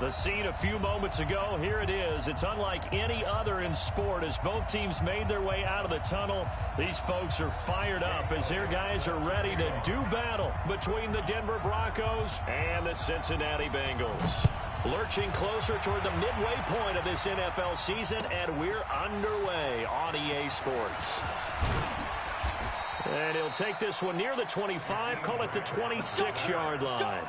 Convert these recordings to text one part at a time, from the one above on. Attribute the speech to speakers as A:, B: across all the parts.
A: The scene a few moments ago, here it is. It's unlike any other in sport as both teams made their way out of the tunnel. These folks are fired up as their guys are ready to do battle between the Denver Broncos and the Cincinnati Bengals. Lurching closer toward the midway point of this NFL season, and we're underway on EA Sports. And he'll take this one near the 25, call it the 26-yard line.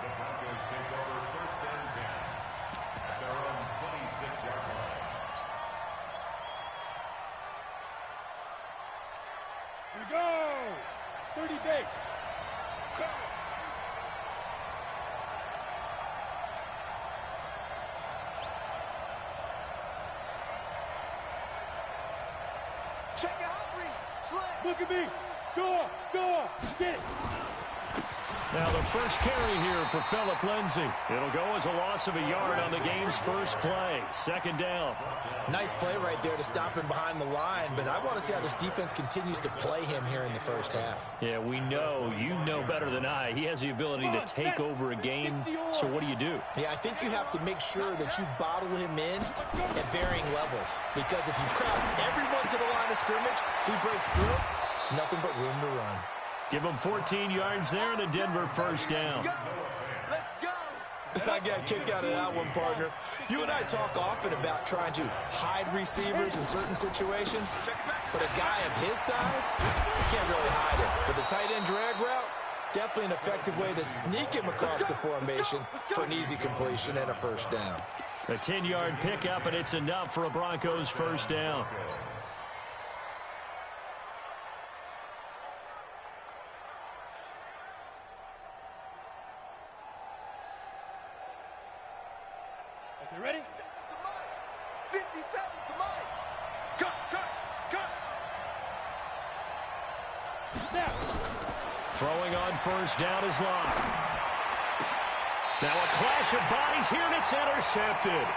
B: Go! 30 base. Go!
C: Check out Reed. Slam.
B: Look at me. Go! Go! Get it.
A: Now the first carry here for Phillip Lindsay. It'll go as a loss of a yard on the game's first play. Second down.
D: Nice play right there to stop him behind the line, but I want to see how this defense continues to play him here in the first half.
A: Yeah, we know. You know better than I. He has the ability to take over a game. So what do you do?
D: Yeah, I think you have to make sure that you bottle him in at varying levels. Because if you crowd everyone to the line of scrimmage, if he breaks through, it's nothing but room to run.
A: Give him 14 yards there and a Denver first down.
D: I got a kick out of that one, partner. You and I talk often about trying to hide receivers in certain situations, but a guy of his size, you can't really hide him. But the tight end drag route, definitely an effective way to sneak him across the formation for an easy completion and a first down.
A: A 10-yard pickup, and it's enough for a Broncos first down.
B: You ready?
C: 50 seconds to mine. Cut.
B: Now.
A: Throwing on first down is Locke. Now a clash of bodies here, and it's intercepted.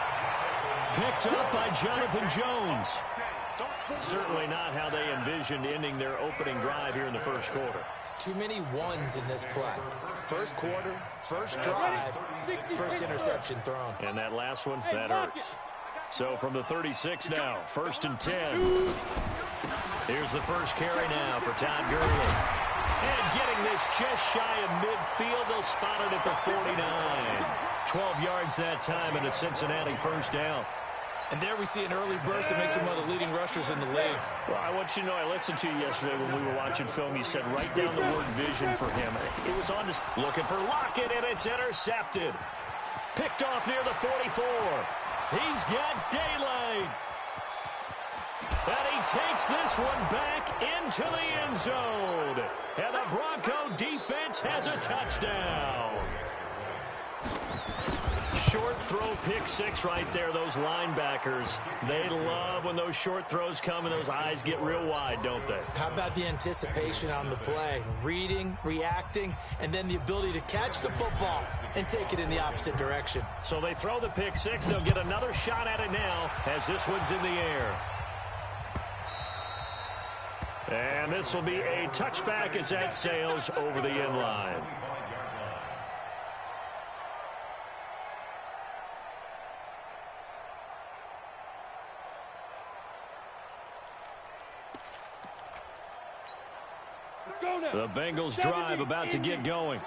A: Picked up by Jonathan Jones. Certainly not how they envisioned ending their opening drive here in the first quarter.
D: Too many ones in this play. First quarter, first drive, first interception thrown.
A: And that last one, that hurts. So from the 36 now, first and 10. Here's the first carry now for Todd Gurley. And getting this just shy of midfield, they'll spot it at the 49. 12 yards that time and a Cincinnati first down.
D: And there we see an early burst that makes him one of the leading rushers in the league.
A: Well, I want you to know, I listened to you yesterday when we were watching film. You said write down the word vision for him. It was on this, looking for Lockett, and it's intercepted. Picked off near the 44. He's got daylight. And he takes this one back into the end zone. And the Bronco defense has a touchdown. Short throw, pick six right there. Those linebackers, they love when those short throws come and those eyes get real wide, don't they?
D: How about the anticipation on the play? Reading, reacting, and then the ability to catch the football and take it in the opposite direction.
A: So they throw the pick six. They'll get another shot at it now as this one's in the air. And this will be a touchback as that sails over the end line. The Bengals drive about to get going.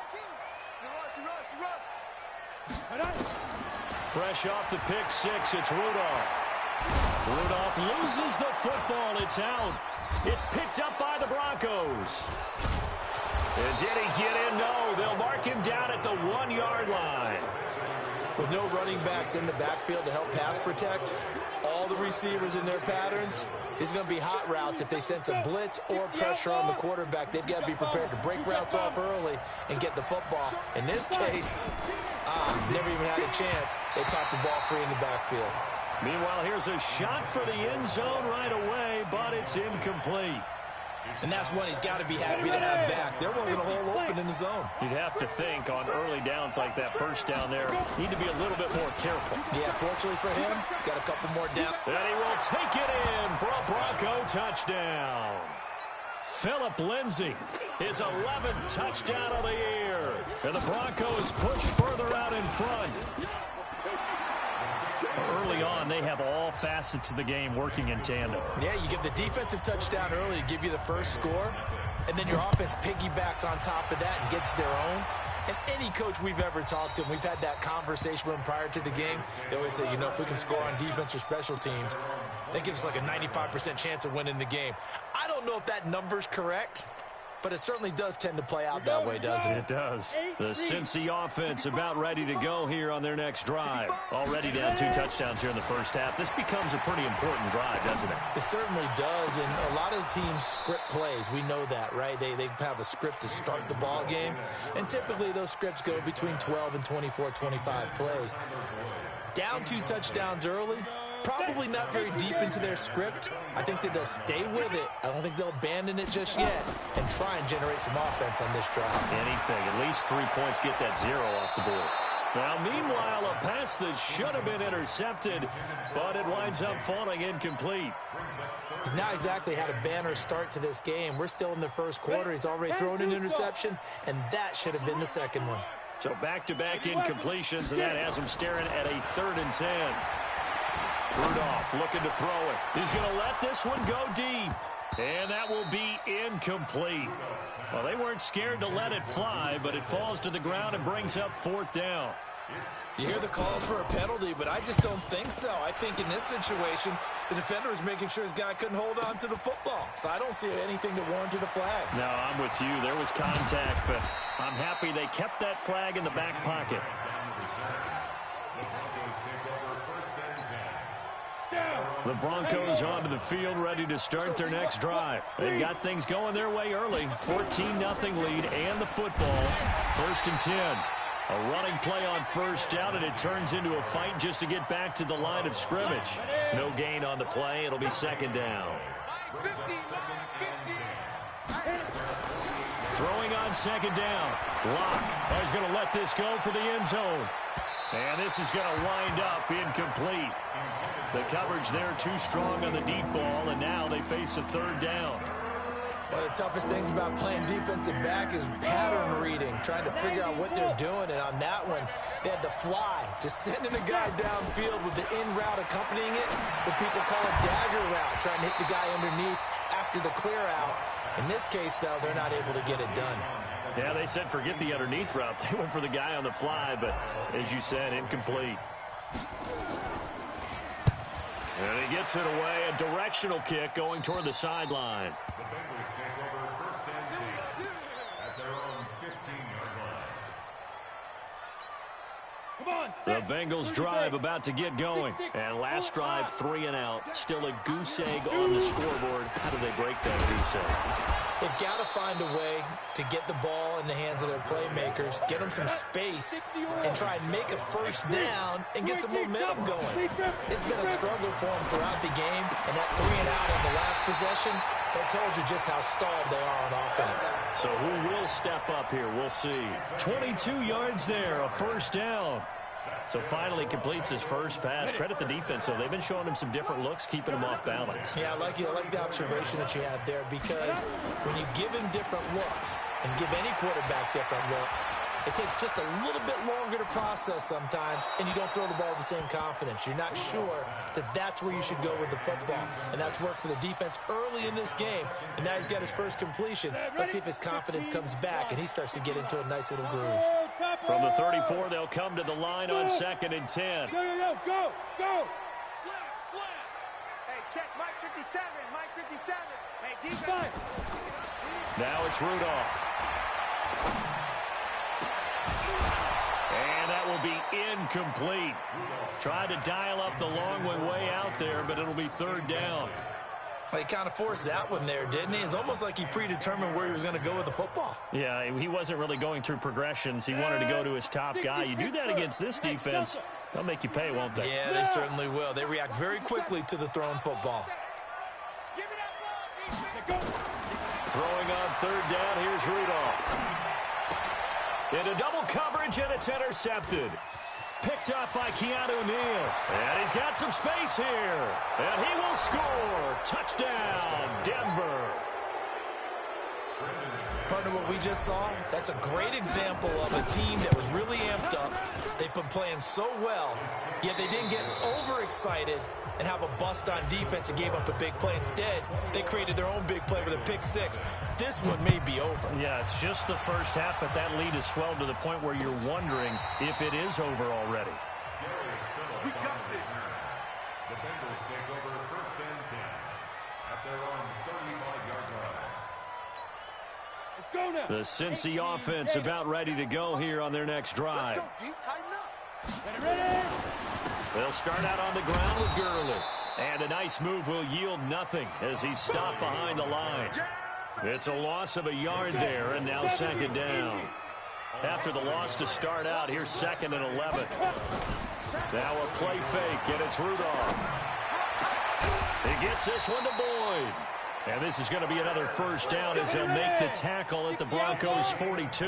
A: Fresh off the pick six, it's Rudolph. Rudolph loses the football. It's out. It's picked up by the Broncos. And did he get in? No, they'll mark him down at the 1-yard line.
D: With no running backs in the backfield to help pass protect, all the receivers in their patterns, it's going to be hot routes. If they sense a blitz or pressure on the quarterback, they've got to be prepared to break routes off early and get the football. In this case, never even had a chance. They popped the ball free in the backfield.
A: Meanwhile, here's a shot for the end zone right away, but it's incomplete.
D: And that's one he's got to be happy to have back. There wasn't a hole open in the zone.
A: You'd have to think on early downs like that first down there, need to be a little bit more careful.
D: Yeah, fortunately for him, got a couple more down.
A: And he will take it in for a Bronco touchdown. Phillip Lindsay, his 11th touchdown of the year. And the Broncos push further out in front. early on, they have all facets of the game working in tandem.
D: Yeah, you get the defensive touchdown early to give you the first score, and then your offense piggybacks on top of that and gets their own. And any coach we've ever talked to, and we've had that conversation with them prior to the game, they always say, you know, if we can score on defense or special teams, that gives us like a 95% chance of winning the game. I don't know if that number's correct, but it certainly does tend to play out that way, doesn't it?
A: It does. The Cincy offense about ready to go here on their next drive. Already down 2 touchdowns here in the first half. This becomes a pretty important drive, doesn't it?
D: It certainly does, and a lot of teams script plays. We know that, right? They have a script to start the ball game, and typically those scripts go between 12 and 24, 25 plays. Down 2 touchdowns early, probably not very deep into their script. I think that they'll stay with it. I don't think they'll abandon it just yet and try and generate some offense on this drive.
A: Anything. At least 3 points, get that 0 off the board. Now, meanwhile, a pass that should have been intercepted, but it winds up falling incomplete.
D: He's not exactly had a banner start to this game. We're still in the first quarter. He's already thrown an interception, and that should have been the second one.
A: So back-to-back incompletions, and that has him staring at a 3rd and 10. Rudolph looking to throw it. He's going to let this one go deep. And that will be incomplete. Well, they weren't scared to let it fly, but it falls to the ground and brings up 4th down.
D: You hear the calls for a penalty, but I just don't think so. I think in this situation, the defender was making sure his guy couldn't hold on to the football. So I don't see anything to warrant the flag.
A: No, I'm with you. There was contact, but I'm happy they kept that flag in the back pocket. The Broncos onto the field, ready to start their next drive. They've got things going their way early. 14-0 lead and the football. 1st and 10. A running play on 1st down, and it turns into a fight just to get back to the line of scrimmage. No gain on the play. It'll be 2nd down. Throwing on 2nd down. Locke is going to let this go for the end zone. And this is going to wind up incomplete. The coverage there too strong on the deep ball, and now they face a 3rd down.
D: One of the toughest things about playing defensive back is pattern reading, trying to figure out what they're doing. And on that one, they had the fly, just sending a guy downfield with the in route accompanying it, what people call a dagger route, trying to hit the guy underneath after the clear out. In this case, though, they're not able to get it done.
A: Yeah, they said forget the underneath route. They went for the guy on the fly, but as you said, incomplete. And he gets it away. A directional kick going toward the sideline.
E: The Bengals take over 1st and 10 at their own 15-yard line.
B: Come on,
A: The Bengals drive about to get going. And last drive, 3 and out. Still a goose egg on the scoreboard. How do they break that goose egg?
D: They've got to find a way to get the ball in the hands of their playmakers, get them some space, and try and make a 1st down and get some momentum going. It's been a struggle for them throughout the game, and that 3 and out on the last possession, that told you just how stalled they are on offense.
A: So who will step up here? We'll see. 22 yards there, a 1st down. So finally completes his first pass. Credit the defense, though. They've been showing him some different looks, keeping him off balance.
D: Yeah, I like the observation that you had there, because when you give him different looks and give any quarterback different looks, it takes just a little bit longer to process sometimes, and you don't throw the ball with the same confidence. You're not sure that that's where you should go with the football, and that's worked for the defense early in this game, and now he's got his first completion. Let's see if his confidence comes back, and he starts to get into a nice little groove.
A: From the 34, they'll come to the line on 2nd and 10.
B: Go.
C: Slam. Hey, check Mike 57. Mike 57. Hey, defense.
A: Now it's Rudolph. And that will be incomplete. Tried to dial up the long one way out there, but it'll be 3rd down.
D: He kind of forced that one there, didn't he? It's almost like he predetermined where he was going to go with the football.
A: Yeah, he wasn't really going through progressions. He wanted to go to his top guy. You do that against this defense, they'll make you pay, won't they?
D: Yeah, they certainly will. They react very quickly to the thrown football.
A: Throwing on 3rd down, here's Rudolph. Into double coverage, and it's intercepted. Picked up by Keanu Neal. And he's got some space here. And he will score. Touchdown, Denver.
D: Partner, what we just saw, that's a great example of a team that was really amped up. They've been playing so well, yet they didn't get overexcited and have a bust on defense and gave up a big play. Instead, they created their own big play with a pick six. This one may be over.
A: Yeah, it's just the first half, but that lead has swelled to the point where you're wondering if it is over already.
E: We got this. The Bengals take over first and 10 at their own 35-yard line.
B: Let's go now.
A: The Cincy offense about ready to go here on their next drive.
C: Let's go, D. Tighten up.
B: Ready?
A: They'll start out on the ground with Gurley. And a nice move will yield nothing as he's stopped behind the line. It's a loss of a yard there, and now second down. After the loss to start out, here's 2nd and 11. Now a play fake, and it's Rudolph. He gets this one to Boyd. And this is going to be another first down as they'll make the tackle at the Broncos' 42.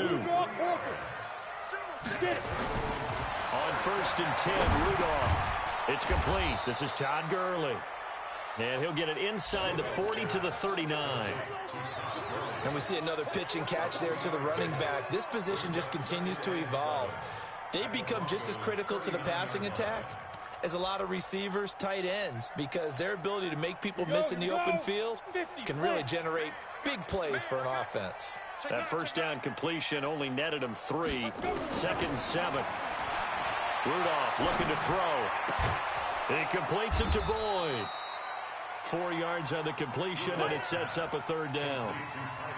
A: On 1st and 10, Rudolph. It's complete. This is Todd Gurley. And he'll get it inside the 40 to the 39.
D: And we see another pitch and catch there to the running back. This position just continues to evolve. They become just as critical to the passing attack as a lot of receivers, tight ends, because their ability to make people miss in the open field can really generate big plays for an offense.
A: That first down completion only netted him 3. 2nd and 7. Rudolph looking to throw. He completes it to Boyd. 4 yards on the completion, and it sets up a 3rd down.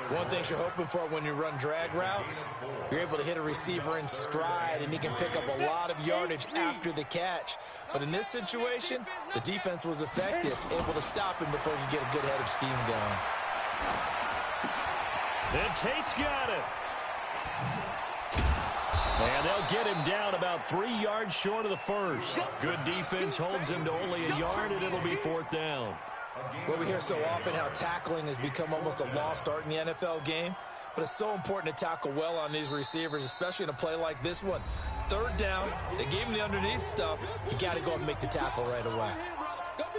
D: One thing you're hoping for when you run drag routes, you're able to hit a receiver in stride, and he can pick up a lot of yardage after the catch. But in this situation, the defense was effective, able to stop him before he could get a good head of steam going.
A: And Tate's got it. And they'll get him down about 3 yards short of the first. Good defense holds him to only a yard, and it'll be 4th down.
D: Well, we hear so often how tackling has become almost a lost art in the NFL game, but it's so important to tackle well on these receivers, especially in a play like this one. 3rd down, they gave him the underneath stuff. You got to go and make the tackle right away.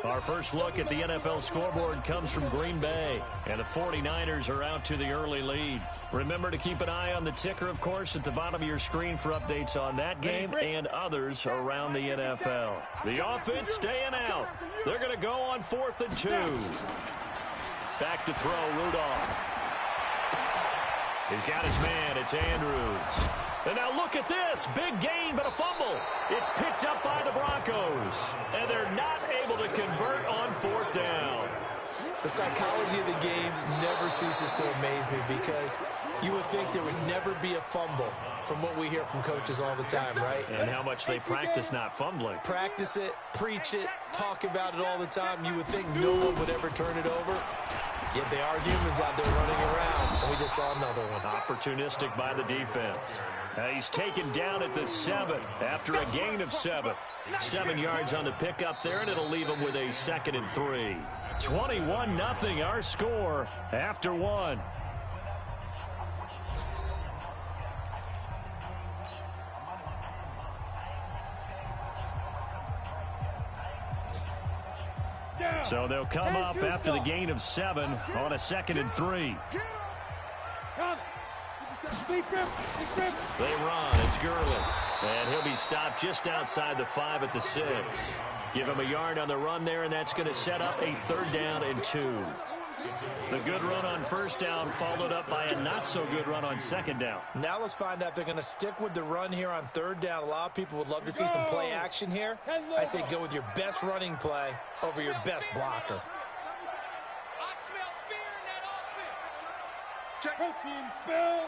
A: Our first look at the NFL scoreboard comes from Green Bay, and the 49ers are out to the early lead. Remember to keep an eye on the ticker, of course, at the bottom of your screen for updates on that game and others around the NFL. The offense staying out. They're going to go on 4th and 2. Back to throw, Rudolph. He's got his man. It's Andrews. And now look at this. Big gain, but a fumble. It's picked up by the Broncos. And they're not able to convert on 4th down.
D: The psychology of the game never ceases to amaze me because you would think there would never be a fumble from what we hear from coaches all the time, right?
A: And how much they practice not fumbling.
D: Practice it, preach it, talk about it all the time. You would think no one would ever turn it over. Yet they are humans out there running around, and we just saw another one.
A: Opportunistic by the defense. He's taken down at the 7 after a gain of 7. 7 yards on the pickup there, and it'll leave him with a 2nd and 3. 21-0 our score after 1. So they'll come up after the gain of 7 on a 2nd and 3. They run. It's Gurley. And he'll be stopped just outside the 5 at the 6. Give him a yard on the run there, and that's going to set up a 3rd down and 2. The good run on 1st down followed up by a not-so-good run on 2nd down.
D: Now let's find out if they're going to stick with the run here on 3rd down. A lot of people would love to see some play action here. I say go with your best running play over your best blocker.
C: I smell fear in that offense.
B: Protein spell.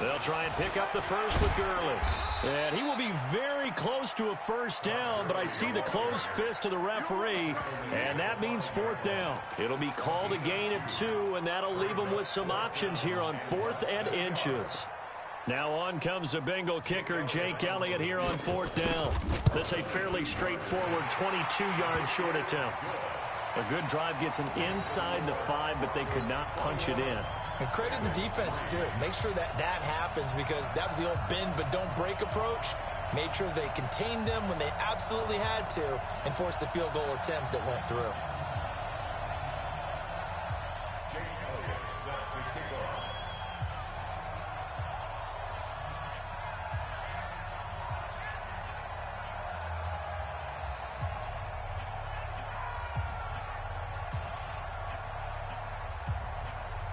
A: They'll try and pick up the first with Gurley. And he will be very close to a 1st down, but I see the closed fist of the referee, and that means 4th down. It'll be called a gain of 2, and that'll leave them with some options here on 4th and inches. Now on comes the Bengal kicker, Jake Elliott, here on 4th down. This a fairly straightforward 22-yard short attempt. A good drive gets them inside the 5, but they could not punch it in.
D: And credit the defense, too. Make sure that happens because that was the old bend but don't break approach. Made sure they contained them when they absolutely had to and forced the field goal attempt that went through.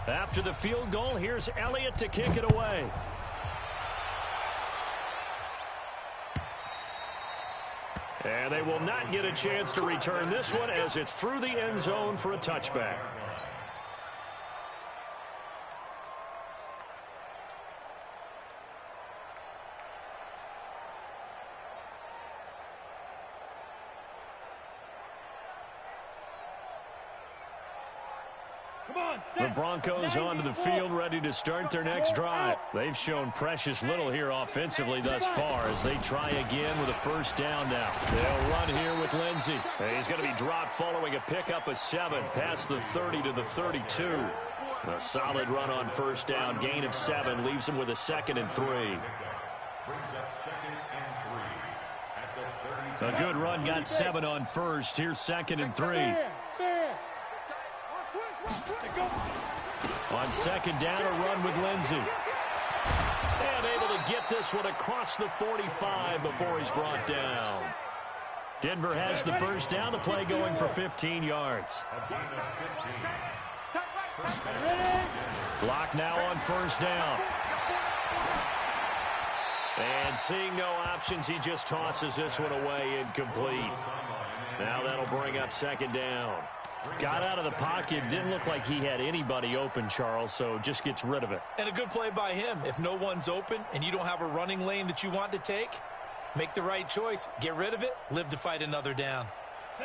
A: After the field goal, here's Elliott to kick it away. And they will not get a chance to return this one as it's through the end zone for a touchback. The Broncos onto the field, ready to start their next drive. They've shown precious little here offensively thus far as they try again with a first down now. They'll run here with Lindsey. He's going to be dropped following a pickup of 7 past the 30 to the 32. A solid run on first down, gain of 7, leaves him with a 2nd and 3. A good run, got 7 on first. Here's 2nd and 3. On 2nd down, a run with Lindsey. And able to get this one across the 45 before he's brought down. Denver has the first down, the play going for 15 yards. Block now on first down. And seeing no options, he just tosses this one away, incomplete. Now that'll bring up 2nd down. Got out of the pocket. Didn't look like he had anybody open, Charles, so just gets rid of it.
D: And a good play by him. If no one's open and you don't have a running lane that you want to take, make the right choice. Get rid of it. Live to fight another down.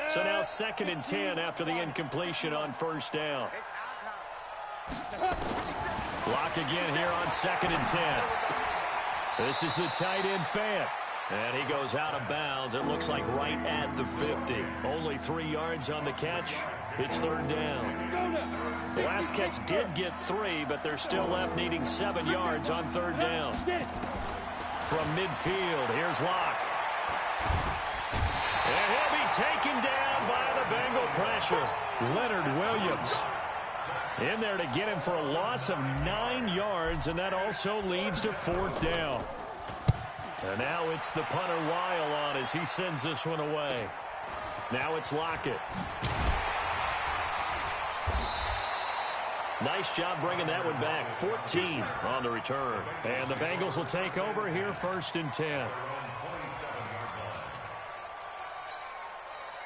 A: So now 2nd and 10 after the incompletion on first down. Block again here on 2nd and 10. This is the tight end Fant. And he goes out of bounds. It looks like right at the 50. Only 3 yards on the catch. It's 3rd down. The last catch did get 3, but they're still left needing 7 yards on 3rd down. From midfield, here's Locke. And he'll be taken down by the Bengal pressure. Leonard Williams in there to get him for a loss of 9 yards, and that also leads to 4th down. And now it's the punter Weil on as he sends this one away. Now it's Lockett. Nice job bringing that one back. 14 on the return. And the Bengals will take over here 1st and 10.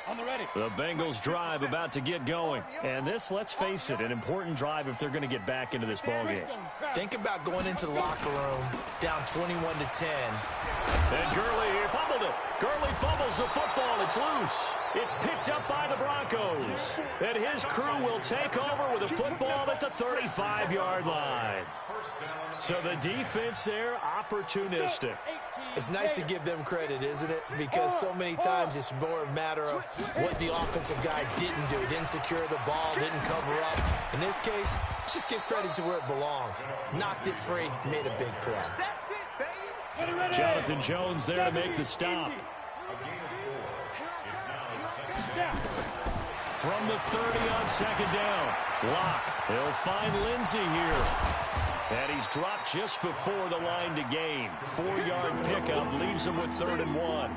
B: On the ready.
A: The Bengals drive about to get going. And this, let's face it, an important drive if they're going to get back into this ballgame.
D: Think about going into the locker room down 21-10.
A: And Gurley here fumbled it. Gurley fumbles the football. It's loose. It's picked up by the Broncos. And his crew will take over with a football at the 35-yard line. So the defense there, opportunistic.
D: It's nice to give them credit, isn't it? Because so many times it's more a matter of what the offensive guy didn't do. Didn't secure the ball, didn't cover up. In this case, just give credit to where it belongs. Knocked it free, made a big play.
A: Jonathan Jones there to make the stop. From the 30 on 2nd down. Locke. He'll find Lindsey here. And he's dropped just before the line to gain. 4-yard pickup leaves him with 3rd and 1.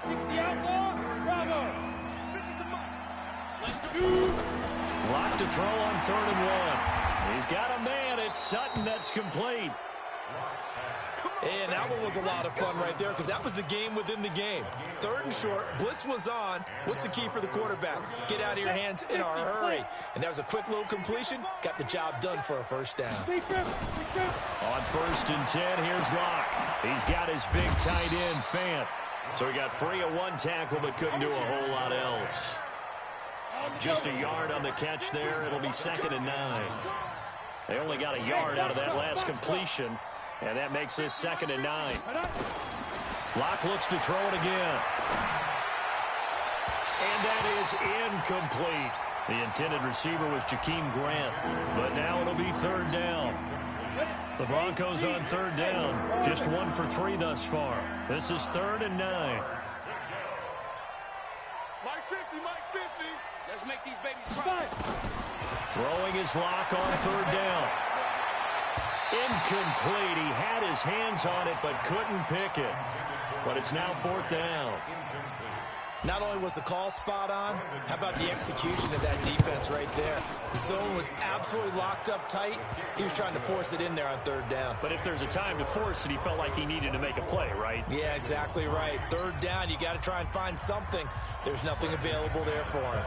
B: 60 outlaw. Bravo.
A: Locke to throw on 3rd and 1. He's got a man. It's Sutton that's complete.
D: And that one was a lot of fun right there because that was the game within the game. 3rd and short. Blitz was on. What's the key for the quarterback? Get out of your hands in a hurry. And that was a quick little completion. Got the job done for a first down.
A: On 1st and 10, here's Locke. He's got his big tight end, Fant. So he got free of 1 tackle but couldn't do a whole lot else. Just a yard on the catch there. It'll be 2nd and 9. They only got a yard out of that last completion. And that makes this 2nd and 9. Locke looks to throw it again. And that is incomplete. The intended receiver was Jakeem Grant. But now it'll be 3rd down. The Broncos on 3rd down. Just 1 for 3 thus far. This is 3rd and 9.
C: Mike 50, Mike 50. Let's make these babies cry.
A: Throwing his Locke on 3rd down. Incomplete. He had his hands on it but couldn't pick it. But it's now 4th down.
D: Not only was the call spot on, how about the execution of that defense right there? The zone was absolutely locked up tight. He was trying to force it in there on third down.
A: But if there's a time to force it, he felt like he needed to make a play, right?
D: Yeah, exactly right. Third down, you got to try and find something. There's nothing available there for him.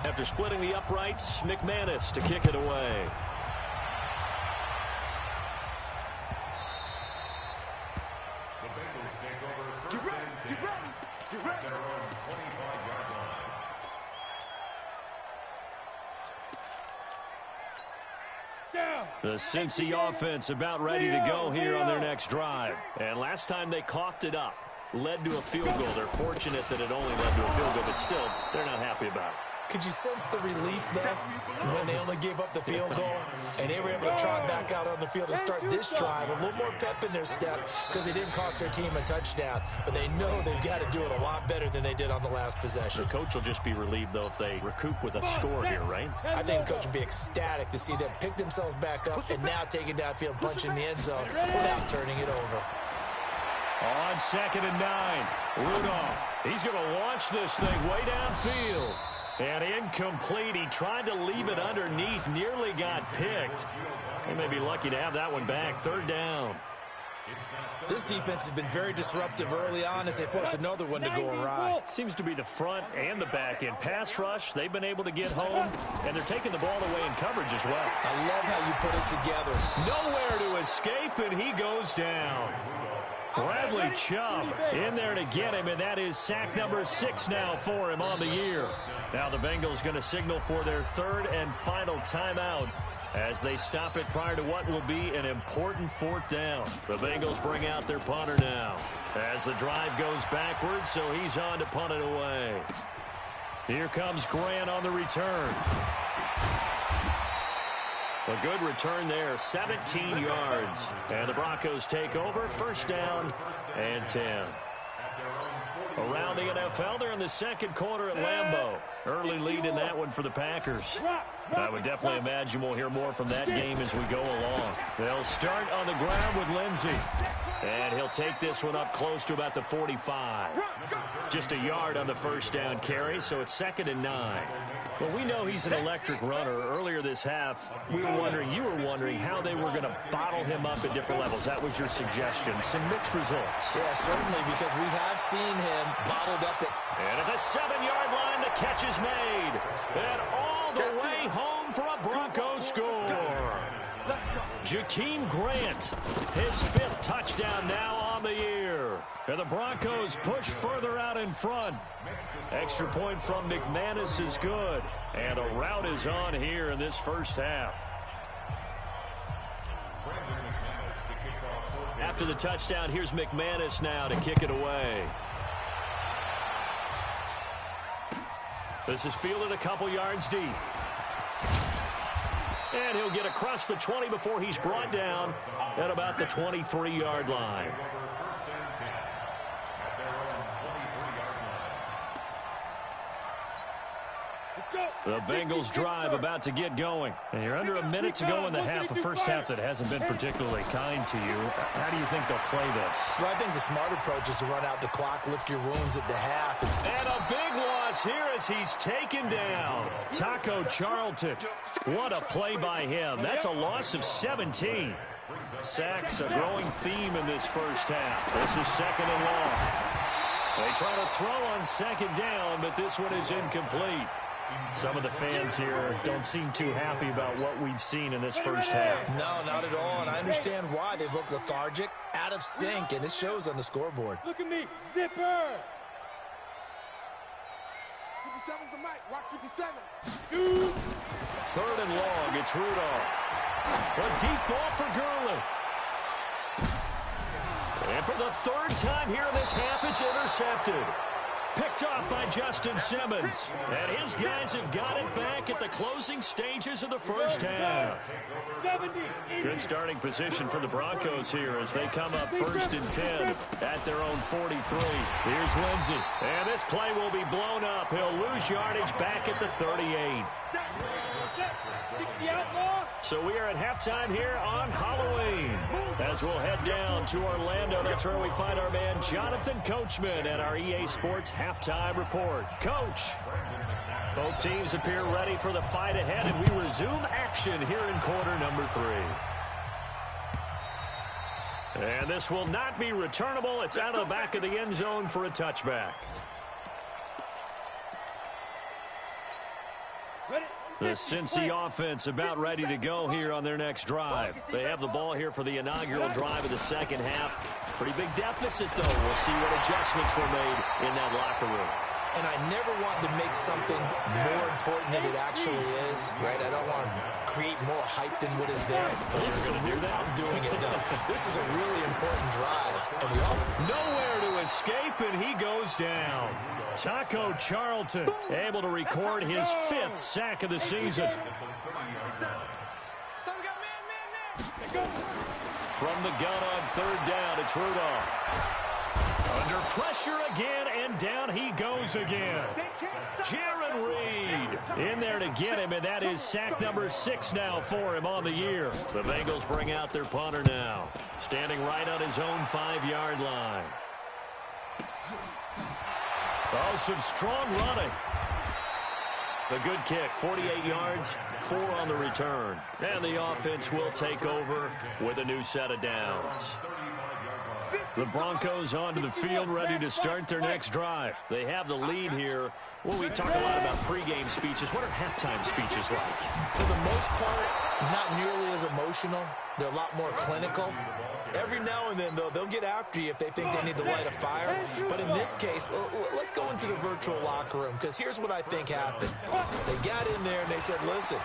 A: After splitting the uprights, McManus to kick it away.
E: The Bengals take over first and 10. At their own 25-yard line.
A: The Cincy offense about ready to go here on their next drive. And last time they coughed it up, led to a field goal. They're fortunate that it only led to a field goal, but still, they're not happy about it.
D: Could you sense the relief, though, when they only gave up the field goal and they were able to trot back out on the field and start this drive? A little more pep in their step because they didn't cost their team a touchdown. But they know they've got to do it a lot better than they did on the last possession.
A: The coach will just be relieved, though, if they recoup with a score here, right?
D: I think the coach will be ecstatic to see them pick themselves back up and now take it downfield, punch in the end zone without turning it over.
A: On 2nd and 9, Rudolph. He's going to launch this thing way downfield. And incomplete. He tried to leave it underneath. Nearly got picked. They may be lucky to have that one back. Third down.
D: This defense has been very disruptive early on as they force another one to go awry.
A: Seems to be the front and the back end. Pass rush, they've been able to get home, and they're taking the ball away in coverage as well.
D: I love how you put it together.
A: Nowhere to escape, and he goes down. Bradley Chubb in there to get him, and that is sack number 6 now for him on the year. Now the Bengals going to signal for their third and final timeout as they stop it prior to what will be an important 4th down. The Bengals bring out their punter now as the drive goes backwards, so he's on to punt it away. Here comes Grant on the return. A good return there, 17 yards. And the Broncos take over, 1st down and 10. Around the NFL, they're in the second quarter at Lambeau. Early lead in that one for the Packers. I would definitely imagine we'll hear more from that game as we go along. They'll start on the ground with Lindsey. And he'll take this one up close to about the 45. Just a yard on the 1st down carry, so it's 2nd and 9. Well, we know he's an electric runner. Earlier this half, you were wondering how they were going to bottle him up at different levels. That was your suggestion. Some mixed results.
D: Yeah, certainly, because we have seen him bottled up
A: And at the 7-yard line, the catch is made. And all the way home for a Broncos score. Jakeem Grant, his 5th touchdown now on the year. And the Broncos push further out in front. Extra point from McManus is good. And a rout is on here in this first half. After the touchdown, here's McManus now to kick it away. This is fielded a couple yards deep. And he'll get across the 20 before he's brought down at about the 23-yard line. The Bengals drive about to get going. And you're under a minute to go in the half. A first half that hasn't been particularly kind to you. How do you think they'll play this?
D: Well, I think the smart approach is to run out the clock, lick your wounds at the half.
A: And a big loss here as he's taken down. Taco Charlton. What a play by him. That's a loss of 17. Sacks, a growing theme in this first half. This is 2nd and long. They try to throw on 2nd down, but this one is incomplete. Some of the fans here don't seem too happy about what we've seen in this first half.
D: No, not at all, and I understand why. They've looked lethargic, out of sync, and it shows on the scoreboard.
B: Look at me, zipper.
C: 57's the mic, watch 57.
B: Shoot.
A: 3rd and long, it's Rudolph. A deep ball for Gurley. And for the 3rd time here in this half, it's intercepted. Picked off by Justin Simmons. And his guys have got it back at the closing stages of the first half. Good starting position for the Broncos here as they come up 1st and 10 at their own 43. Here's Lindsey. And this play will be blown up. He'll lose yardage back at the 38.
B: 60 outlaw.
A: So we are at halftime here on Halloween. As we'll head down to Orlando, that's where we find our man Jonathan Coachman at our EA Sports Halftime Report. Coach, both teams appear ready for the fight ahead, and we resume action here in quarter number 3. And this will not be returnable. It's out of the back of the end zone for a touchback. The Cincy offense about ready to go here on their next drive. They have the ball here for the inaugural drive of the second half. Pretty big deficit, though. We'll see what adjustments were made in that locker room.
D: And I never want to make something more important than it actually is, right? I don't want to create more hype than what is there. But this is a real, I'm doing it, though. This is a really important drive. And we all
A: nowhere to escape, and he goes down. Taco Charlton able to record his 5th sack of the season. From the gun on 3rd down, it's Rudolph. Under pressure again, and down he goes again. Jaron Reed in there to get him, and that is sack number 6 now for him on the year. The Bengals bring out their punter now, standing right on his own 5-yard line. Oh, some strong running. The good kick, 48 yards, 4 on the return. And the offense will take over with a new set of downs. The Broncos onto the field, ready to start their next drive. They have the lead here. Well, we talk a lot about pregame speeches. What are halftime speeches like?
D: For the most part, not nearly as emotional. They're a lot more clinical. Every now and then, though, they'll get after you if they think they need to light a fire. But in this case, let's go into the virtual locker room, because here's what I think happened. They got in there and they said, listen,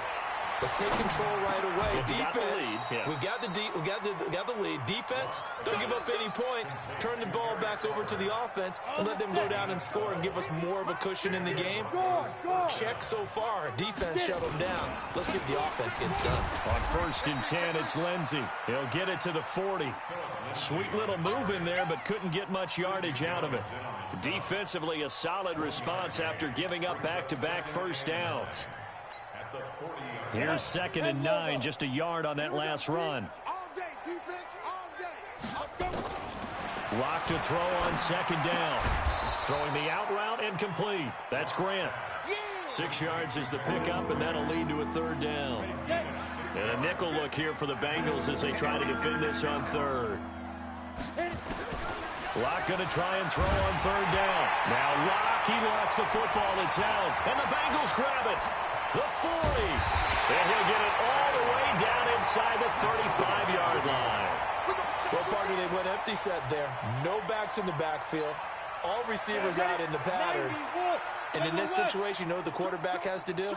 D: let's take control right away. Defense, we've got the lead. Defense, don't give up any points. Turn the ball back over to the offense and let them go down and score and give us more of a cushion in the game. Check so far. Defense shut them down. Let's see if the offense gets done.
A: On 1st and 10, it's Lindsey. He'll get it to the 40. Sweet little move in there, but couldn't get much yardage out of it. Defensively, a solid response after giving up back-to-back first downs. Here's 2nd and 9, just a yard on that last run. Lock to throw on 2nd down. Throwing the out route and complete. That's Grant. 6 yards is the pickup, and that'll lead to a 3rd down. And a nickel look here for the Bengals as they try to defend this on 3rd. Locke going to try and throw on 3rd down. Now Locke, he lost the football. It's out, and the Bengals grab it. The 40. And he'll get it all the way down inside the 35-yard line.
D: Well, partner, they went empty set there. No backs in the backfield. All receivers out in the pattern. And in this situation, you know what the quarterback has to do?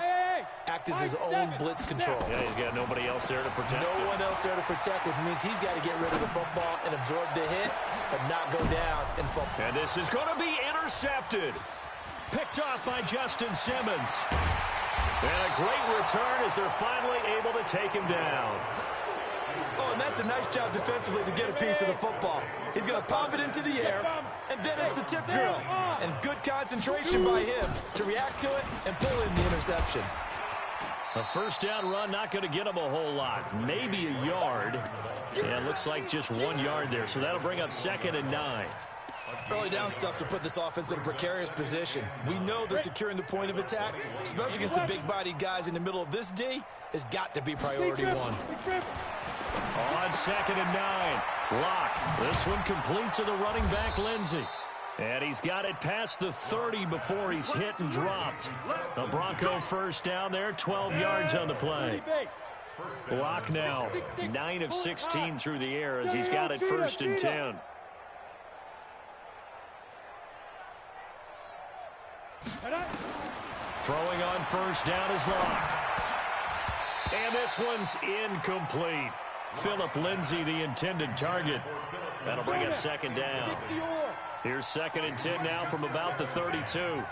D: Act as his own blitz control.
A: Yeah, he's got nobody else there to protect him.
D: No one else there to protect, which means he's got to get rid of the football and absorb the hit, but not go down and fall.
A: And this is going to be intercepted. Picked off by Justin Simmons. And a great return as they're finally able to take him down.
D: Oh, and that's a nice job defensively to get a piece of the football. He's going to pop it into the air, and then it's the tip drill. And good concentration by him to react to it and pull in the interception.
A: A 1st down run, not going to get him a whole lot. Maybe a yard. Yeah, it looks like just 1 yard there. So that'll bring up 2nd and 9.
D: Early down stuff will put this offense in a precarious position. We know that securing the point of attack, especially against the big-bodied guys in the middle of this D, has got to be priority 1.
A: On 2nd and 9. Locke. This one complete to the running back, Lindsey. And he's got it past the 30 before he's hit and dropped. The Bronco 1st down there, 12 yards on the play. Locke now 9 of 16 through the air as he's got it 1st and 10. Throwing on 1st down is Locke. And this one's incomplete. Philip Lindsay, the intended target. That'll bring up 2nd down. Here's 2nd and 10 now from about the 32.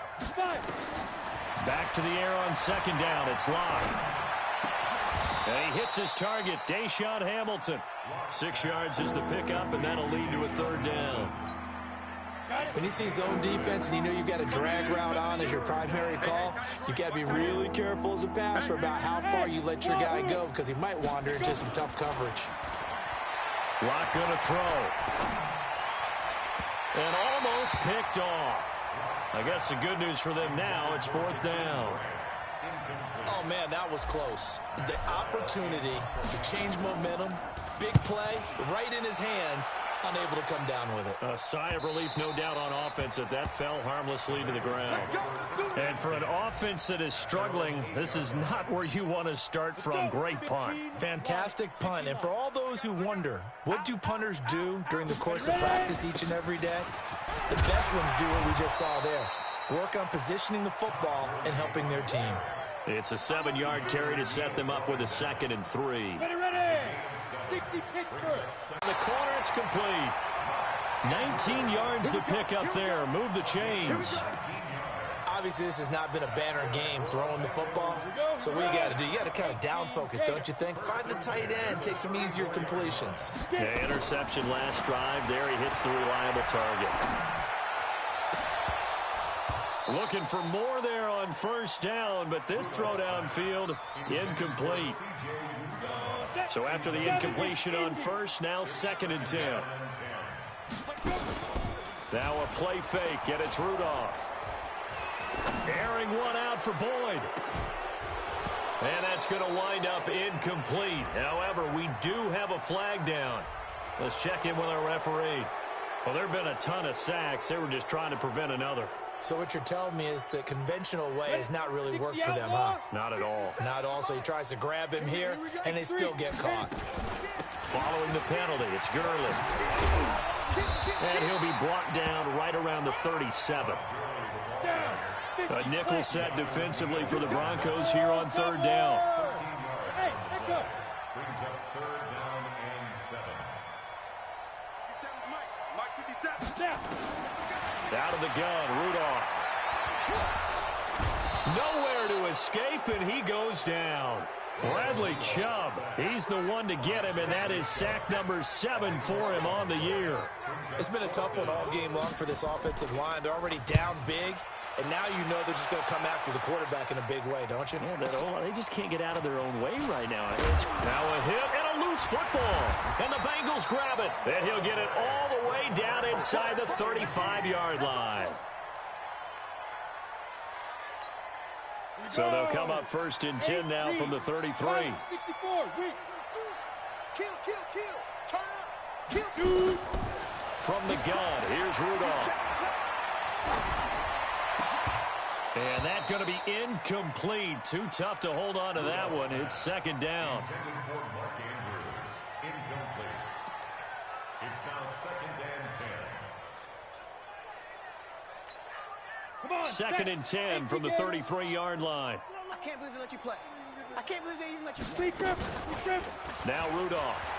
A: Back to the air on 2nd down. It's Locke. And he hits his target, Deshaun Hamilton. 6 yards is the pickup, and that'll lead to a 3rd down.
D: When you see zone defense and you know you've got a drag route on as your primary call, you've got to be really careful as a passer about how far you let your guy go because he might wander into some tough coverage.
A: Lock going to throw. And almost picked off. I guess the good news for them now, it's 4th down.
D: Oh, man, that was close. The opportunity to change momentum, big play, right in his hands, unable to come down with it.
A: A sigh of relief, no doubt, on offense that fell harmlessly to the ground. And for an offense that is struggling, this is not where you want to start from. Great punt.
D: Fantastic punt. And for all those who wonder, what do punters do during the course of practice each and every day? The best ones do what we just saw there. Work on positioning the football and helping their team.
A: It's a 7-yard carry to set them up with a 2nd and 3.
B: Ready. 60 Pittsburgh.
A: In the corner, it's complete. 19 yards to pick up there. Move the chains.
D: Obviously, this has not been a banner game throwing the football. So what you got to do, you got to kind of down focus, don't you think? Find the tight end, take some easier completions.
A: Yeah, interception last drive. There he hits the reliable target. Looking for more there on 1st down, but this throw downfield, incomplete. So after the incompletion on 1st, now 2nd and 10. Now a play fake, and it's Rudolph. Airing one out for Boyd. And that's going to wind up incomplete. However, we do have a flag down. Let's check in with our referee. Well, there have been a ton of sacks. They were just trying to prevent another.
D: So what you're telling me is the conventional way has not really worked for them, huh?
A: Not at all.
D: Not at all. So he tries to grab him here, and they still get caught.
A: Following the penalty, it's Gurley. And he'll be brought down right around the 37. A nickel set defensively for the Broncos here on 3rd down.
B: Hey, back up.
E: Brings up 3rd down and 7.
B: Mike 57. Down.
A: Out of the gun, Rudolph. Nowhere to escape, and he goes down. Bradley Chubb, he's the one to get him, and that is sack number 7 for him on the year.
D: It's been a tough one all game long for this offensive line. They're already down big, and now you know they're just going to come after the quarterback in a big way, don't you?
A: Yeah, they just can't get out of their own way right now. Now a hit and a loose football, and the Bengals grab it, and he'll get it all the way down inside the 35-yard line. So they'll come up 1st and 10 now from the 33.
B: 64.
C: Kill. Turn up. Kill.
A: From the gun, here's Rudolph. And that's going to be incomplete. Too tough to hold on to that one. It's 2nd down.
E: Intended for Mark Andrews. Incomplete. It's now 2nd and 10.
A: 2nd and 10 from the 33-yard line.
C: I can't believe they let you play. I can't believe they even let you play.
A: Now Rudolph.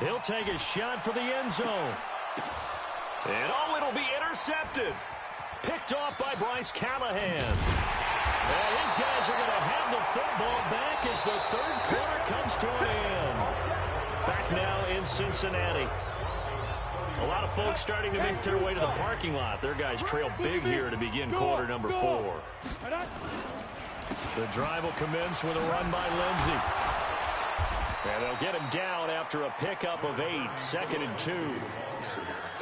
A: He'll take a shot for the end zone. And it'll be intercepted. Picked off by Bryce Callahan. And his guys are going to have the football back as the 3rd quarter comes to an end. Back now in Cincinnati. A lot of folks starting to make their way to the parking lot. Their guys trail big here to begin quarter number 4. The drive will commence with a run by Lindsey. And they'll get him down after a pickup of 8, 2nd and 2.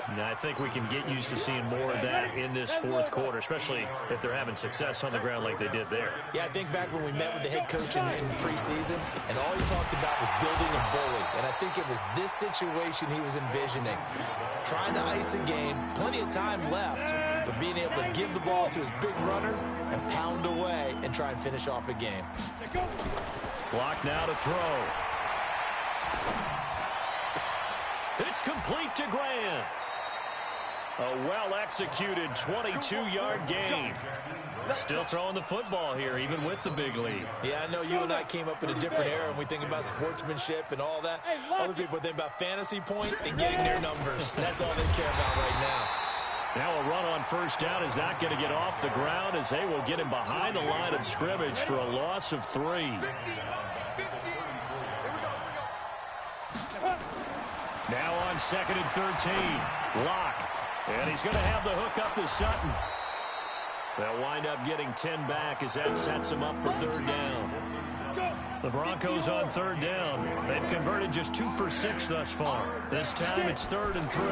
A: And I think we can get used to seeing more of that in this 4th quarter, especially if they're having success on the ground like they did there.
D: Yeah, I think back when we met with the head coach in preseason, and all he talked about was building a bully. And I think it was this situation he was envisioning. Trying to ice a game, plenty of time left, but being able to give the ball to his big runner and pound away and try and finish off a game.
A: Block now to throw. It's complete to Grant. A well-executed 22-yard gain. Still throwing the football here, even with the big lead.
D: Yeah, I know you and I came up in a different era, and we think about sportsmanship and all that. Other people think about fantasy points and getting their numbers. That's all they care about right now.
A: Now a run on 1st down is not going to get off the ground as they will get him behind the line of scrimmage for a loss of 3. Now on 2nd and 13. Lock. And he's going to have the hook up to Sutton. They'll wind up getting 10 back as that sets them up for 3rd down. The Broncos on 3rd down. They've converted just 2 for 6 thus far. This time it's 3rd and 3.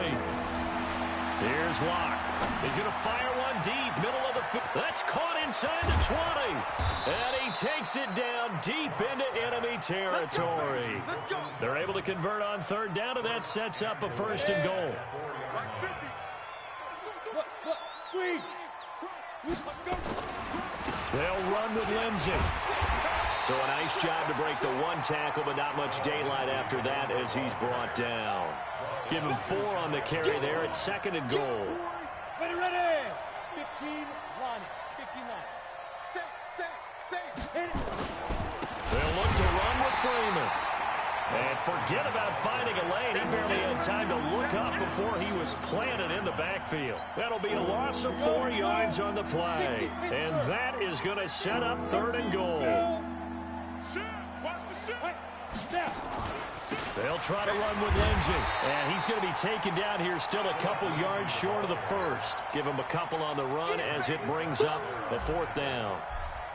A: Here's Lock. He's going to fire one deep, middle of the field. That's caught inside the 20. And he takes it down deep into enemy territory. They're able to convert on 3rd down, and that sets up a 1st and goal. They'll run with Lindsey. So a nice job to break the 1 tackle, but not much daylight after that as he's brought down. Give him 4 on the carry there at 2nd and goal.
B: Ready, ready. 15 line. 15 line. Hit it.
A: They'll look to run with Freeman. And forget about finding a lane. He barely had time to look up before he was planted in the backfield. That'll be a loss of 4 yards on the play. And that is going to set up 3rd and goal. They'll try to run with Lindsey. And he's going to be taken down here still a couple yards short of the 1st. Give him a couple on the run as it brings up the 4th down.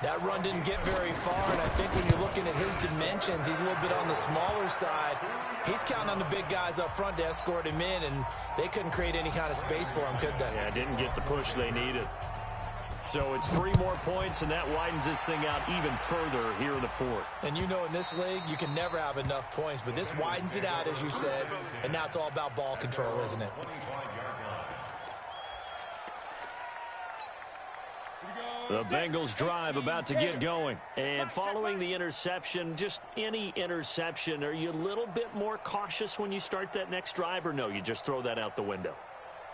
D: That run didn't get very far, and I think when you're looking at his dimensions, he's a little bit on the smaller side. He's counting on the big guys up front to escort him in, and they couldn't create any kind of space for him, could they?
A: Yeah, didn't get the push they needed. So it's 3 more points, and that widens this thing out even further here in the 4th.
D: And you know in this league, you can never have enough points, but this widens it out, as you said, and now it's all about ball control, isn't it?
A: The Bengals drive about to get going. And following the interception, just any interception, are you a little bit more cautious when you start that next drive, or no, you just throw that out the window?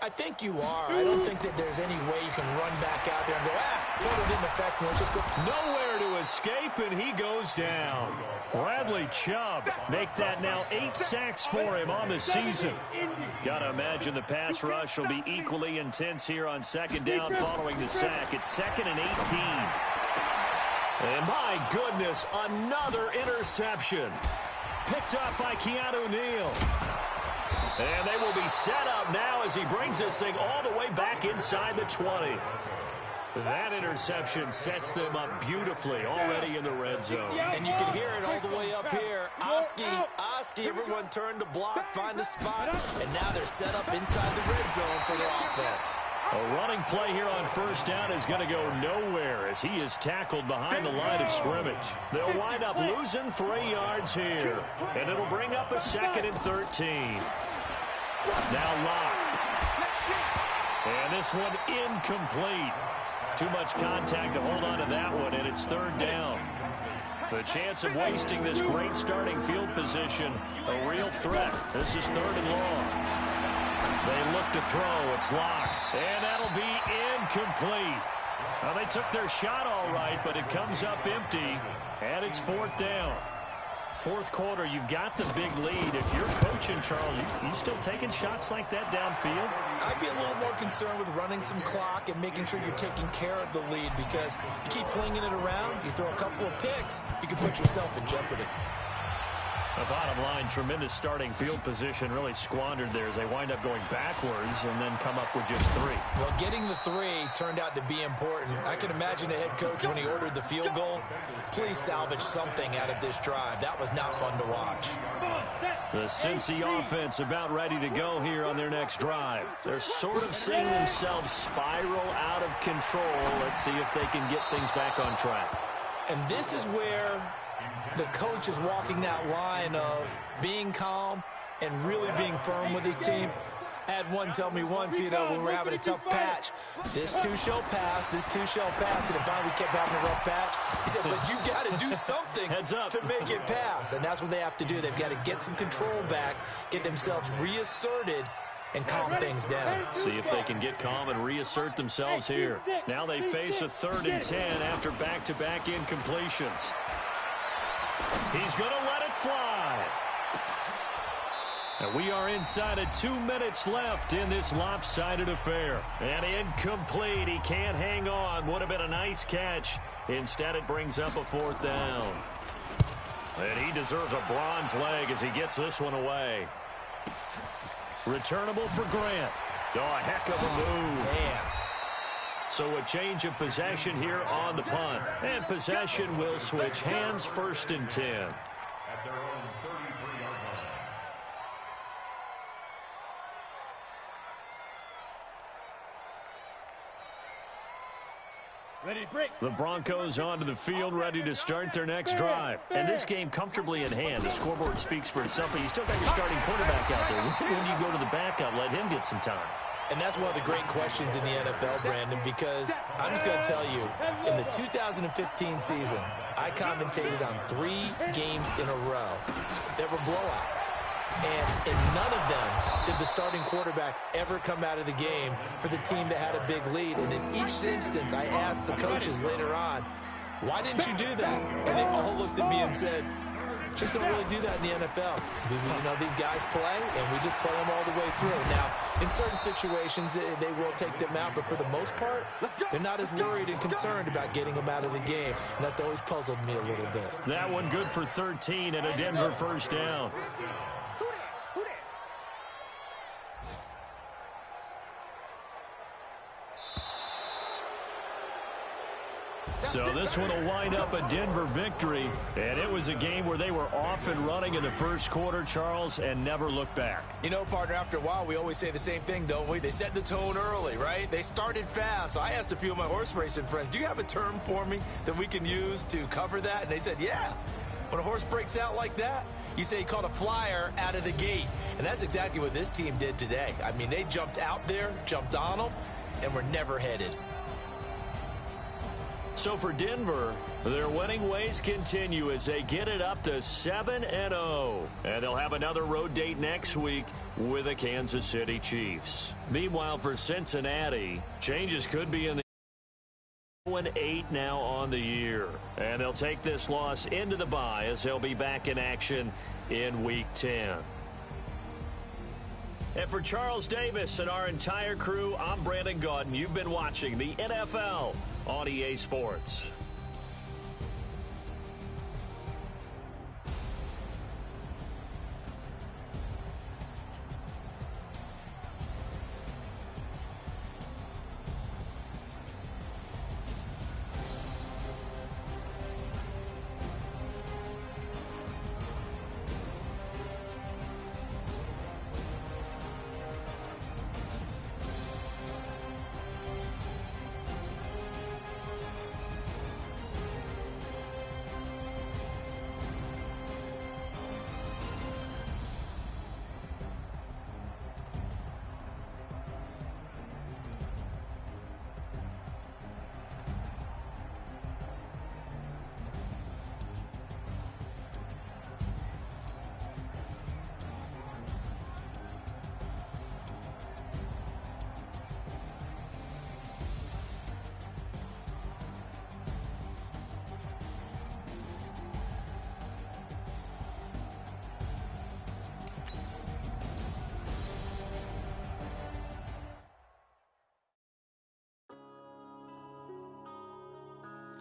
D: I think you are. I don't think that there's any way you can run back out there and go, total didn't affect me. Let's just go.
A: Nowhere to escape, and he goes down. Bradley Chubb make that now 8 sacks for him on the season. Got to imagine the pass rush will be equally intense here on 2nd down following the sack. It's 2nd and 18. And my goodness, another interception. Picked up by Keanu Neal. And they will be set up now as he brings this thing all the way back inside the 20. That interception sets them up beautifully already in the red zone.
D: And you can hear it all the way up here. Oski, everyone turned to block, find a spot, and now they're set up inside the red zone for their offense.
A: A running play here on 1st down is going to go nowhere as he is tackled behind the line of scrimmage. They'll wind up losing 3 yards here, and it'll bring up a 2nd and 13. Now Lock. And this one incomplete. Too much contact to hold on to that one, and it's 3rd down. The chance of wasting this great starting field position, a real threat. This is 3rd and long. They look to throw. It's Lock. And that'll be incomplete. Well, they took their shot all right, but it comes up empty, and it's 4th down. 4th quarter, you've got the big lead. If you're coaching, Charles, you still taking shots like that downfield?
D: I'd be a little more concerned with running some clock and making sure you're taking care of the lead, because you keep flinging it around, you throw a couple of picks, you can put yourself in jeopardy.
A: The bottom line, tremendous starting field position, really squandered there as they wind up going backwards and then come up with just 3.
D: Well, getting the 3 turned out to be important. I can imagine the head coach when he ordered the field goal. Please salvage something out of this drive. That was not fun to watch.
A: The Cincy offense about ready to go here on their next drive. They're sort of seeing themselves spiral out of control. Let's see if they can get things back on track.
D: And this is where the coach is walking that line of being calm and really being firm with his team. I had one tell me once, when we were having a tough patch, this too shall pass, and if finally we kept having a rough patch, he said, but you got to do something to make it pass, and that's what they have to do. They've got to get some control back, get themselves reasserted, and calm things down.
A: See if they can get calm and reassert themselves here. Now they face a 3rd and 10 after back-to-back incompletions. He's going to let it fly. And we are inside of 2 minutes left in this lopsided affair. And incomplete. He can't hang on. Would have been a nice catch. Instead, it brings up a 4th down. And he deserves a bronze leg as he gets this one away. Returnable for Grant. Oh, a heck of a move.
D: Man.
A: So a change of possession here on the punt. And possession will switch hands, 1st and 10.
E: At their own 33-yard line.
B: Ready, break.
A: The Broncos onto the field, ready to start their next drive. And this game comfortably in hand. The scoreboard speaks for itself, but you still got your starting quarterback out there. When do you go to the backup, let him get some time?
D: And that's one of the great questions in the NFL, Brandon, because I'm just going to tell you, in the 2015 season, I commentated on 3 games in a row that were blowouts. And in none of them did the starting quarterback ever come out of the game for the team that had a big lead. And in each instance, I asked the coaches later on, why didn't you do that? And they all looked at me and said, just don't really do that in the NFL. You know, these guys play, and we just play them all the way through. Now, in certain situations, they will take them out, but for the most part, they're not as worried and concerned about getting them out of the game, and that's always puzzled me a little bit.
A: That one good for 13 and a Denver 1st down. So this one will wind up a Denver victory, and it was a game where they were off and running in the first quarter, Charles, and never looked back.
D: You know, partner, after a while, we always say the same thing, don't we? They set the tone early, right? They started fast. So I asked a few of my horse racing friends, do you have a term for me that we can use to cover that? And they said, yeah. When a horse breaks out like that, you say he caught a flyer out of the gate. And that's exactly what this team did today. I mean, they jumped out there, jumped on them, and were never headed.
A: So for Denver, their winning ways continue as they get it up to 7-0. And they'll have another road date next week with the Kansas City Chiefs. Meanwhile, for Cincinnati, changes could be in the 0-8 now on the year. And they'll take this loss into the bye as they'll be back in action in Week 10. And for Charles Davis and our entire crew, I'm Brandon Gaudin. You've been watching the NFL on EA Sports.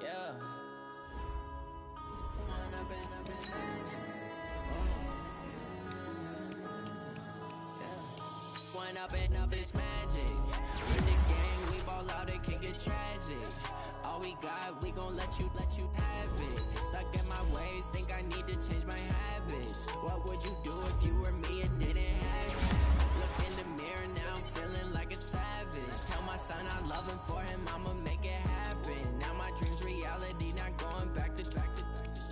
F: Yeah. One up and up is magic. With the gang, we ball out, it can get tragic. All we got, we gon' let you have it. Stuck in my ways, think I need to change my habits. What would you do if you were me and didn't have it? Look in the mirror now, I'm feeling like a savage. Tell my son I love him, for him I'ma make it happen. Now my dreams reality, not going back to.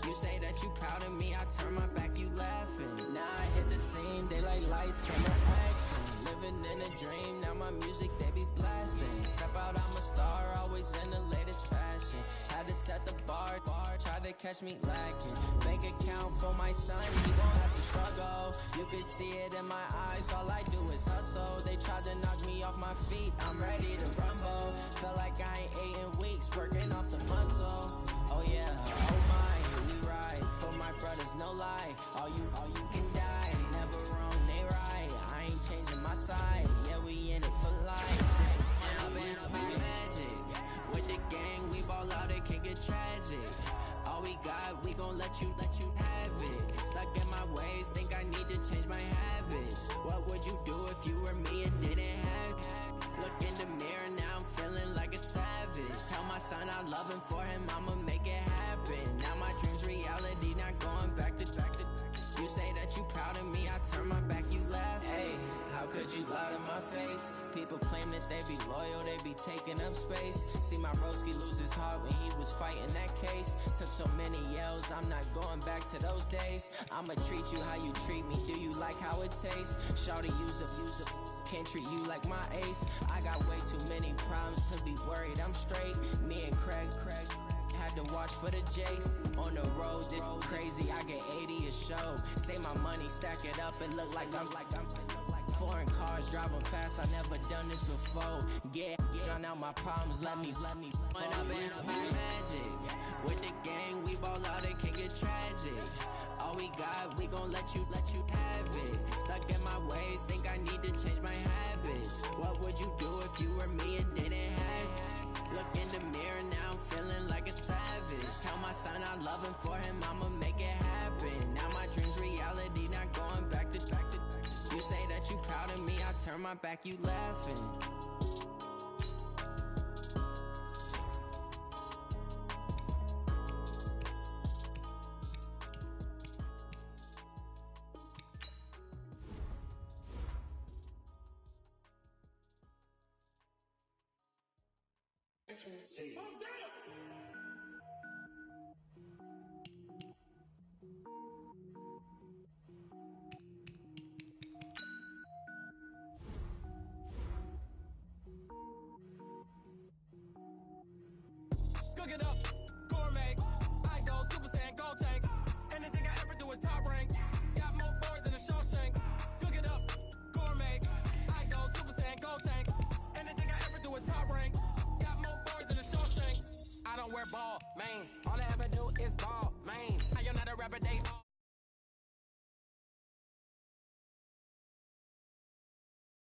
F: You say that you proud of me, I turn my back, you laughing. Now I hit the scene, daylight lights, camera action. Living in a dream, now my music, they be blasting. Step out, I'm a star, always in the latest fashion. Had to set the bar, tried to catch me lacking. Bank account for my son, he gon' have to struggle. You can see it in my eyes, all I do is hustle. They tried to knock me off my feet, I'm ready to rumble. Felt like I ain't ate in weeks, working off the muscle. Oh yeah, oh my, we ride for my brothers, no lie. All you can die, never wrong, they right. I ain't changing my side, yeah, we in it for life. And up is magic. With the gang, we ball out, it can get tragic. All we got, we gon' let you have it. Stuck in my ways, think I need to change my habits. would you do if you were me and didn't have it? Look in the mirror, now I'm feeling like a savage. Tell my son I love him, for him I'ma make it happen. Now my dream's reality, not going back to. You say that you proud of me, I turn my back, you laugh. Hey, how could you lie to my face? People claim that they be loyal, they be taking up space. See my broski lose his heart when he was fighting that case. Took so many yells, I'm not going back to those days. I'ma treat you how you treat me, do you like how it tastes? Shawty, use up, can't treat you like my ace. I got way too many problems to be worried, I'm straight. Me and Craig had to watch for the Jakes. On the road, this crazy, I get 80 a show. Say my money, stack it up, and look like I'm foreign cars, driving fast, I never done this before. Yeah, drown out my problems, let me When I've been up is magic. With the gang, we ball out, it can get tragic. All we got, we gon' let you have it. Stuck in my ways, think I need to change my habits. What would you do if you were me and didn't have it? Look in the mirror, now I'm feeling like a savage. Tell my son I love him, for him I'ma make it happen. Now my dream's reality, not going back to. You say that you proud of me, I turn my back, you laughing.